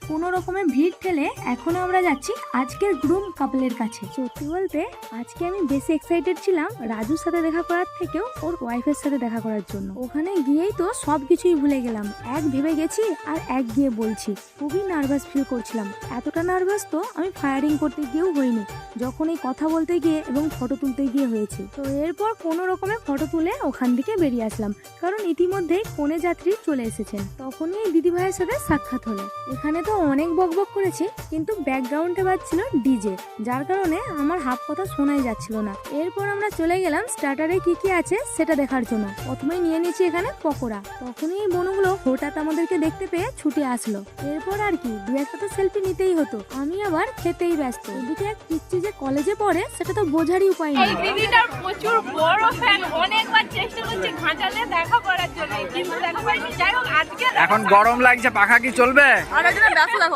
কোনো রকমের ভিড় ঠেলে এখন আমরা যাচ্ছি আজকের গ্রুম কাপলের কাছে। সত্যি বলতে আজকে আমি বেশি এক্সাইটেড ছিলাম রাজুর সাথে দেখা করার থেকেও ওর ওয়াইফের সাথে দেখা করার জন্য। ওখানে গিয়েই তো সবকিছুই ভুলে গেলাম, এক ভেবে গেছি আর এক গিয়ে বলছি। খুবই নার্ভাস ফিল করছিলাম, এতটা নার্ভাস তো আমি ফায়ারিং করতে গিয়েও হইনি, যখন এই কথা বলতে গিয়ে এবং ফটো তুলতে গিয়ে হয়েছে। তো এরপর কোনো রকমের ফটো তুলে ওখান থেকে বেরিয়ে আসলাম, কারণ ইতিমধ্যেই কনে যাত্রী চলে এসেছেন। তখনই এই দিদি ভাইয়ের সাথে সাক্ষাৎ হলো। এখানে তো অনেক বকবক করেছি, কিন্তু ব্যাকগ্রাউন্ডে বাজছিল ডিজে, যার কারণে আমার হাফ কথা শোনাই যাচ্ছিল না। এরপর আমরা চলে গেলাম স্টার্টারে কি কি আছে সেটা দেখার জন্য। প্রথমেই নিয়ে নিয়েছি এখানে পকোড়া। তখনই এই বনুগুলো হঠাৎ আমাদেরকে দেখতে পেয়ে ছুটে আসলো। এরপর আর কি দু একটা তো সেলফি নিতেই হতো, আমি আবার খেতেই ব্যস্ত। এদিকে এক পিচ্চি যে কলেজে পড়ে সেটা তো বোঝারই উপায় নেই। এই দিদিটার প্রচুর বড় ফ্যান, অনেকবার চেষ্টা করছি ঘাটালে দেখা করার জন্য, কিন্তু দেখা পাইনি। যাই হোক আজকে এখন গরম লাগছে, পাখা কি চলবে? আর একজন ব্যস্ত দেখো।